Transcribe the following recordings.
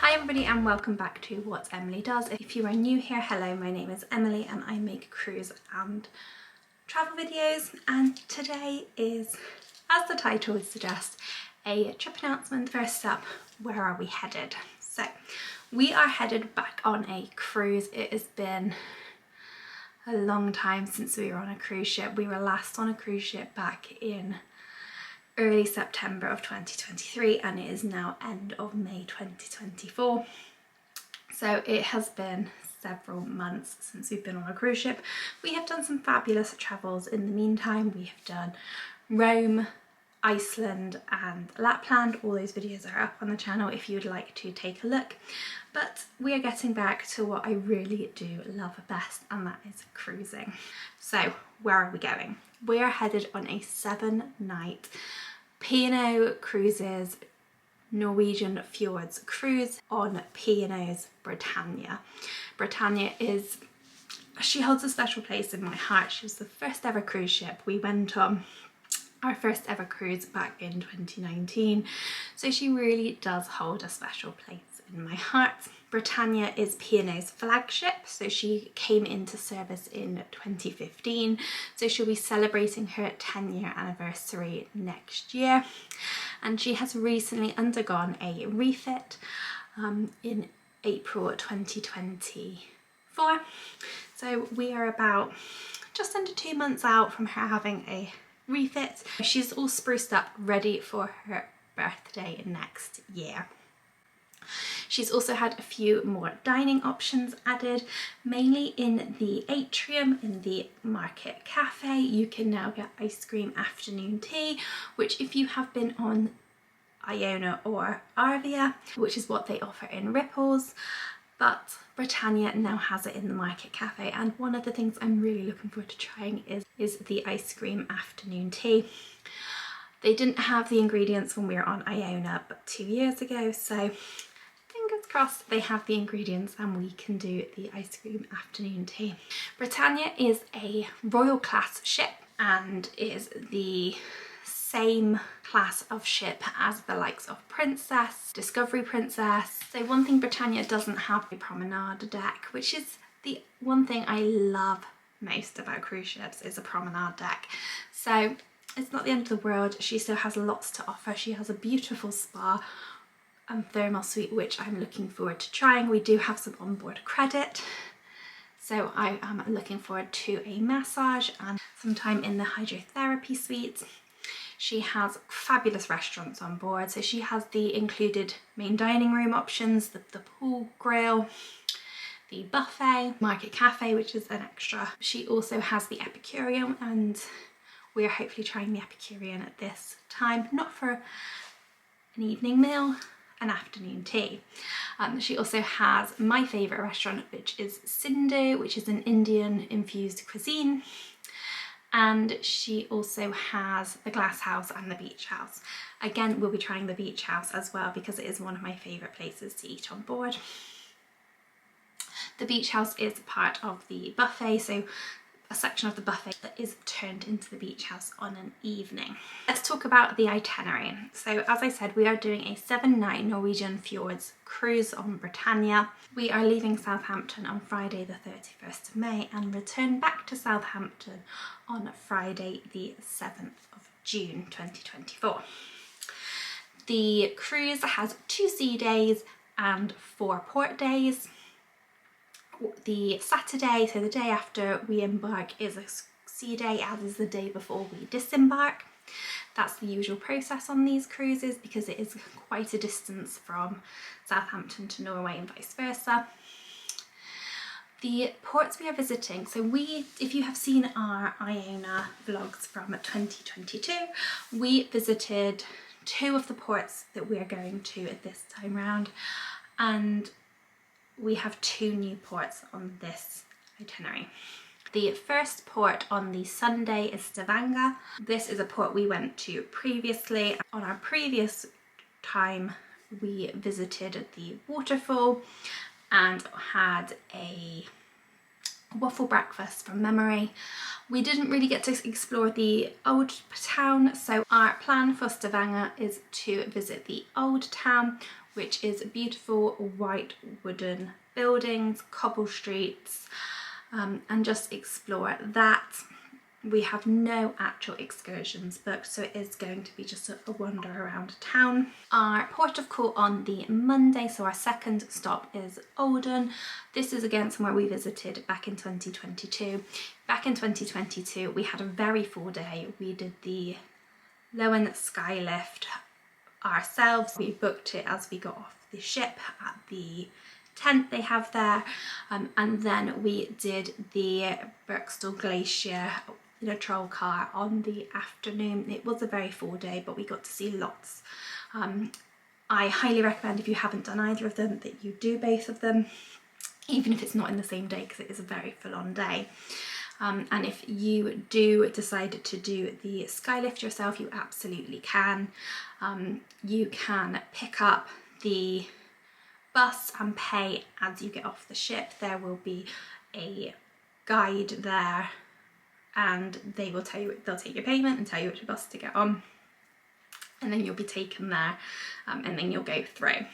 Hi everybody and welcome back to What Emily Does. If you are new here, hello, my name is Emily and I make cruise and travel videos, and today is, as the title would suggest, a trip announcement. First up, where are we headed? So we are headed back on a cruise. It has been a long time since we were on a cruise ship. We were last on a cruise ship back in early September of 2023 and it is now end of May 2024. So it has been several months since we've been on a cruise ship. We have done some fabulous travels in the meantime. We have done Rome, Iceland and Lapland. All those videos are up on the channel if you would like to take a look. But we are getting back to what I really do love best, and that is cruising. So where are we going? We are headed on a 7-night P&O Cruises Norwegian Fjords cruise on P&O's Britannia. Britannia she holds a special place in my heart. She was the first ever cruise ship we went on, our first ever cruise back in 2019. So she really does hold a special place in my heart. Britannia is P&O's flagship, so she came into service in 2015, so she'll be celebrating her 10-year anniversary next year, and she has recently undergone a refit in April 2024. So we are about just under 2 months out from her having a refit. She's all spruced up, ready for her birthday next year. She's also had a few more dining options added, mainly in the atrium, in the market cafe. You can now get ice cream afternoon tea, which if you have been on Iona or Arvia, which is what they offer in Ripples, but Britannia now has it in the market cafe, and one of the things I'm really looking forward to trying is the ice cream afternoon tea. They didn't have the ingredients when we were on Iona but 2 years ago, so fingers crossed they have the ingredients and we can do the ice cream afternoon tea. Britannia is a royal class ship and is the same class of ship as the likes of Princess, Discovery Princess. So one thing Britannia doesn't have, a promenade deck, which is the one thing I love most about cruise ships, is a promenade deck. So it's not the end of the world. She still has lots to offer. She has a beautiful spa and thermal suite, which I'm looking forward to trying. We do have some onboard credit, so I am looking forward to a massage and some time in the hydrotherapy suite. She has fabulous restaurants on board, so she has the included main dining room options, the pool grill, the buffet, market cafe, which is an extra. She also has the Epicurean, and we are hopefully trying the Epicurean at this time, not for an evening meal, an afternoon tea. She also has my favourite restaurant, which is Sindhu, which is an Indian infused cuisine, and she also has the glass house and the beach house. Again, we'll be trying the beach house as well because it is one of my favourite places to eat on board. The beach house is part of the buffet, so a section of the buffet that is turned into the beach house on an evening. Let's talk about the itinerary. So as I said, we are doing a 7-night Norwegian Fjords cruise on Britannia. We are leaving Southampton on Friday the 31st of May and return back to Southampton on Friday the 7th of June 2024. The cruise has 2 sea days and 4 port days. The Saturday, so the day after we embark, is a sea day, as is the day before we disembark. That's the usual process on these cruises because it is quite a distance from Southampton to Norway and vice versa. The ports we are visiting, so if you have seen our Iona vlogs from 2022, we visited 2 of the ports that we are going to at this time round, and we have 2 new ports on this itinerary. The first port on the Sunday is Stavanger. This is a port we went to previously. On our previous time, we visited the waterfall and had a waffle breakfast from memory. We didn't really get to explore the old town, so our plan for Stavanger is to visit the old town, which is beautiful white wooden buildings, cobble streets, and just explore that. We have no actual excursions booked, so it is going to be just a wander around town. Our port of call on the Monday, so our second stop is Olden. This is again somewhere we visited back in 2022. Back in 2022 we had a very full day. We did the Flåm skylift ourselves. We booked it as we got off the ship at the tent they have there, and then we did the Bergen Glacier in a troll car on the afternoon. It was a very full day, but we got to see lots. I highly recommend, if you haven't done either of them, that you do both of them, even if it's not in the same day, because it is a very full-on day. And if you do decide to do the skylift yourself, you absolutely can. You can pick up the bus and pay as you get off the ship. There will be a guide there, and they will tell you, they'll take your payment and tell you which bus to get on, and then you'll be taken there, and then you'll go through.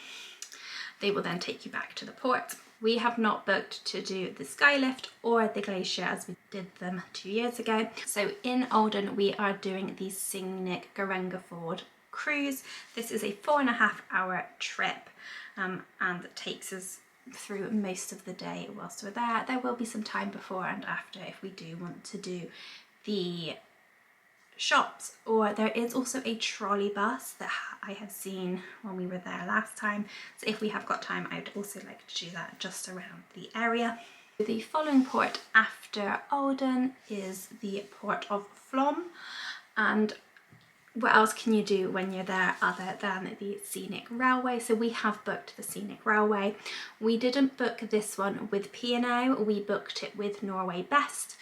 They will then take you back to the port. We have not booked to do the skylift or the glacier as we did them 2 years ago. So in Olden we are doing the scenic Fjords cruise. This is a 4.5-hour trip, and it takes us through most of the day whilst we're there. There will be some time before and after if we do want to do the shops, or there is also a trolley bus that I had seen when we were there last time, so if we have got time I would also like to do that just around the area. The following port after Olden is the port of Flåm, and what else can you do when you're there other than the scenic railway? So we have booked the scenic railway. We didn't book this one with P&O, we booked it with Norway Best,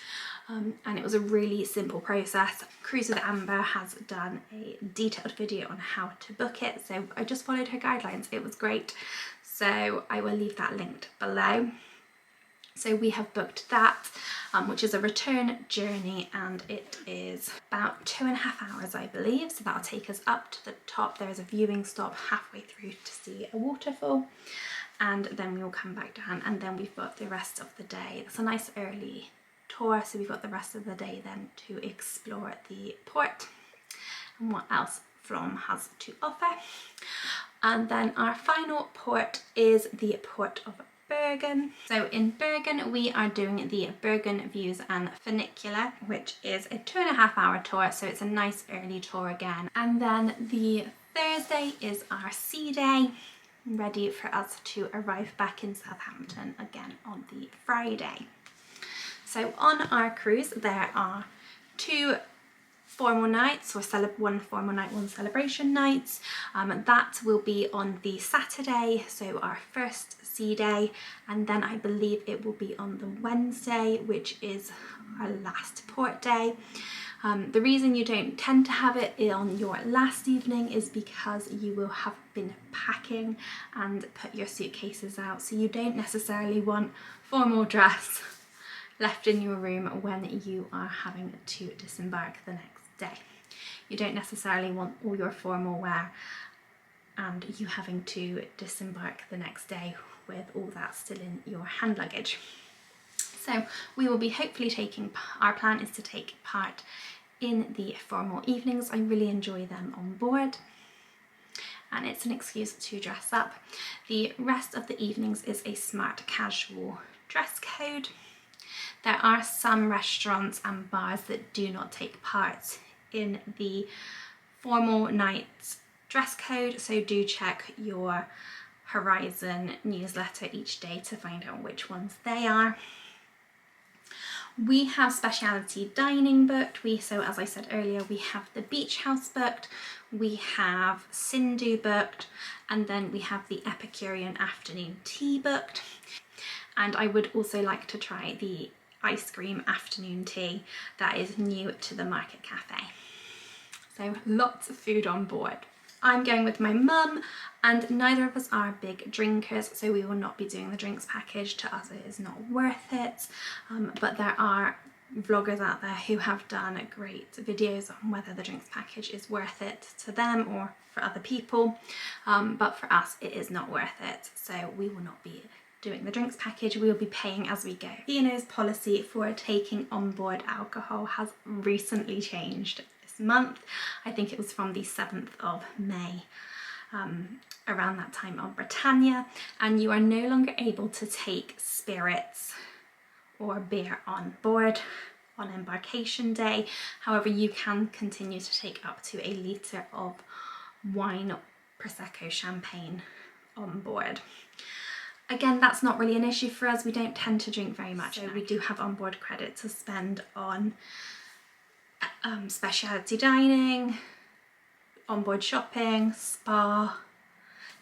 and it was a really simple process. Cruise with Amber has done a detailed video on how to book it, so I just followed her guidelines. It was great, so I will leave that linked below. So we have booked that, which is a return journey, and it is about 2.5 hours, I believe. So that'll take us up to the top. There is a viewing stop halfway through to see a waterfall, and then we will come back down, and then we've got the rest of the day. It's a nice early tour, so we've got the rest of the day then to explore the port and what else Flåm has to offer. And then our final port is the port of Bergen. So in Bergen we are doing the Bergen Views and Funicular, which is a 2.5-hour tour, so it's a nice early tour again. And then the Thursday is our sea day, ready for us to arrive back in Southampton again on the Friday. So on our cruise there are 2 formal nights, or one formal night, 1 celebration night. That will be on the Saturday, so our first sea day, and then I believe it will be on the Wednesday, which is our last port day. The reason you don't tend to have it on your last evening is because you will have been packing and put your suitcases out, so you don't necessarily want formal dress left in your room when you are having to disembark the next day. You don't necessarily want all your formal wear and you having to disembark the next day with all that still in your hand luggage. So we will be hopefully taking, our plan is to take part in the formal evenings. I really enjoy them on board, and it's an excuse to dress up. The rest of the evenings is a smart casual dress code. There are some restaurants and bars that do not take part in the formal night's dress code, so do check your Horizon newsletter each day to find out which ones they are. We have specialty dining booked. So as I said earlier, we have the beach house booked, we have Sindhu booked, and then we have the Epicurean afternoon tea booked. And I would also like to try the ice cream afternoon tea that is new to the Market Cafe. So lots of food on board. I'm going with my mum, and neither of us are big drinkers, so we will not be doing the drinks package. To us it is not worth it, but there are vloggers out there who have done great videos on whether the drinks package is worth it to them or for other people, but for us it is not worth it, so we will not be doing the drinks package. We will be paying as we go. P&O's policy for taking on board alcohol has recently changed this month. I think it was from the 7th of May, around that time on Britannia, and you are no longer able to take spirits or beer on board on embarkation day. However, you can continue to take up to a litre of wine, Prosecco, champagne on board. Again, that's not really an issue for us. We don't tend to drink very much, so we do have onboard credit to spend on specialty dining, onboard shopping, spa,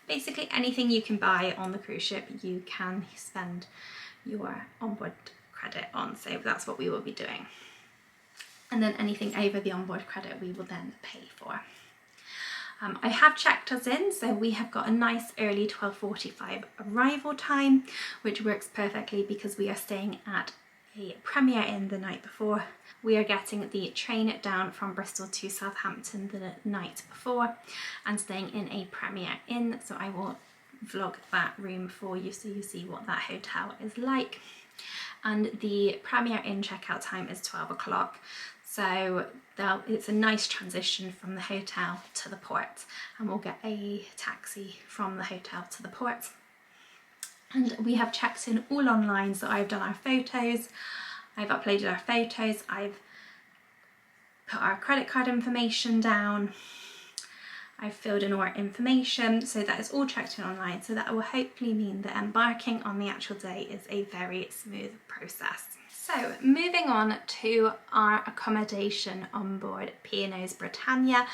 basically anything you can buy on the cruise ship you can spend your onboard credit on, so that's what we will be doing. And then anything over the onboard credit we will then pay for. I have checked us in, so we have got a nice early 12:45 arrival time, which works perfectly because we are staying at a Premier Inn the night before. We are getting the train down from Bristol to Southampton the night before and staying in a Premier Inn, so I will vlog that room for you so you see what that hotel is like. And the Premier Inn checkout time is 12 o'clock. So it's a nice transition from the hotel to the port, and we'll get a taxi from the hotel to the port. And we have checked in all online, so I've done our photos, I've uploaded our photos, I've put our credit card information down, I've filled in all our information, so that is all checked in online, so that will hopefully mean that embarking on the actual day is a very smooth process. So moving on to our accommodation on board P&O's Britannia,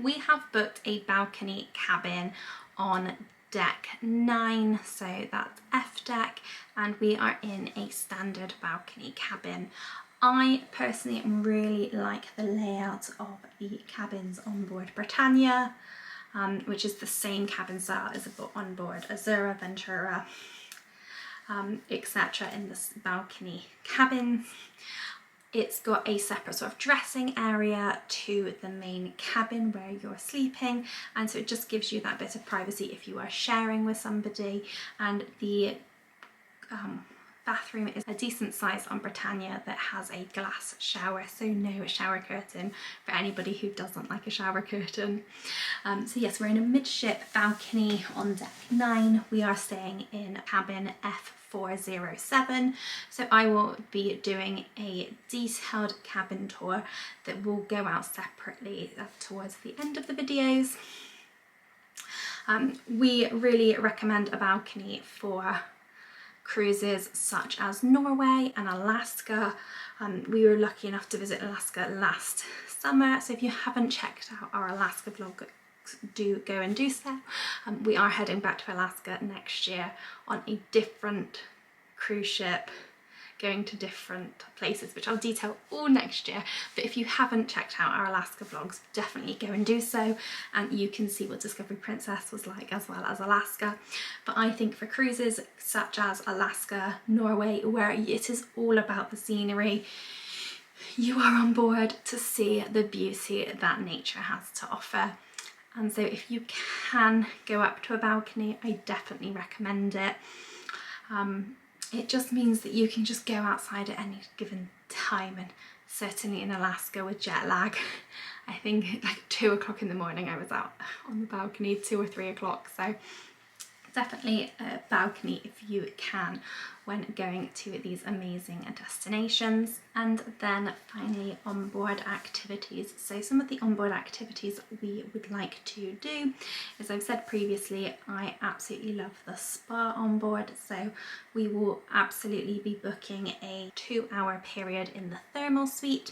we have booked a balcony cabin on deck 9, so that's F deck, and we are in a standard balcony cabin. I personally really like the layout of the cabins on board Britannia, which is the same cabin style as on board Azura, Ventura, etc. in this balcony cabin. It's got a separate sort of dressing area to the main cabin where you're sleeping, and so it just gives you that bit of privacy if you are sharing with somebody. And the bathroom is a decent size on Britannia that has a glass shower, so no shower curtain for anybody who doesn't like a shower curtain. So yes, we're in a midship balcony on deck 9. We are staying in cabin F407, so I will be doing a detailed cabin tour that will go out separately towards the end of the videos. We really recommend a balcony for cruises such as Norway and Alaska. We were lucky enough to visit Alaska last summer, so if you haven't checked out our Alaska vlog, do go and do so. We are heading back to Alaska next year on a different cruise ship, going to different places, which I'll detail all next year. But if you haven't checked out our Alaska vlogs, definitely go and do so, and you can see what Discovery Princess was like as well as Alaska. But I think for cruises such as Alaska, Norway, where it is all about the scenery, you are on board to see the beauty that nature has to offer. And so if you can go up to a balcony, I definitely recommend it. It just means that you can just go outside at any given time, and certainly in Alaska with jet lag, I think like 2 o'clock in the morning I was out on the balcony, 2 or 3 o'clock, so definitely a balcony if you can when going to these amazing destinations. And then finally, onboard activities. So some of the onboard activities we would like to do, as I've said previously, I absolutely love the spa on board, so we will absolutely be booking a 2-hour period in the thermal suite,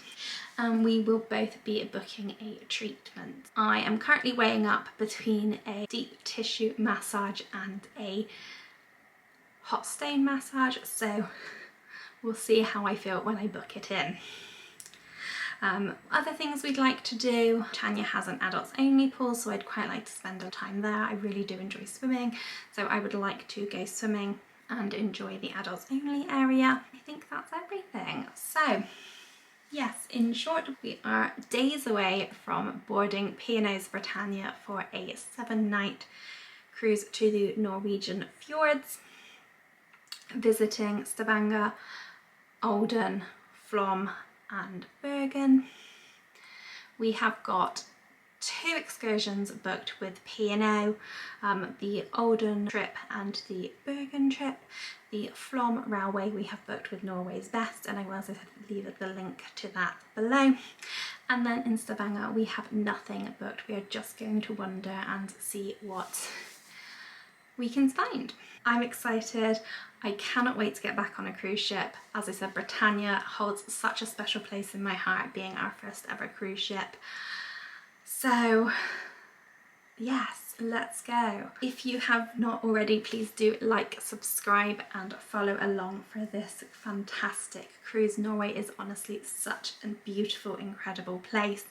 and we will both be booking a treatment. I am currently weighing up between a deep tissue massage and a hot stone massage, so we'll see how I feel when I book it in. Other things we'd like to do, Britannia has an adults only pool, so I'd quite like to spend a time there. I really do enjoy swimming, so I would like to go swimming and enjoy the adults only area. I think that's everything. So yes, in short, we are days away from boarding P&O's Britannia for a 7-night cruise to the Norwegian Fjords, visiting Stavanger, Olden, Flåm and Bergen. We have got 2 excursions booked with P&O, the Olden trip and the Bergen trip. The Flåm railway we have booked with Norway's Best, and I will also leave the link to that below. And then in Stavanger we have nothing booked. We are just going to wander and see what we can find. I'm excited. I cannot wait to get back on a cruise ship. As I said, Britannia holds such a special place in my heart, being our first ever cruise ship. So yes, let's go. If you have not already, please do like, subscribe and follow along for this fantastic cruise. Norway is honestly such a beautiful, incredible place.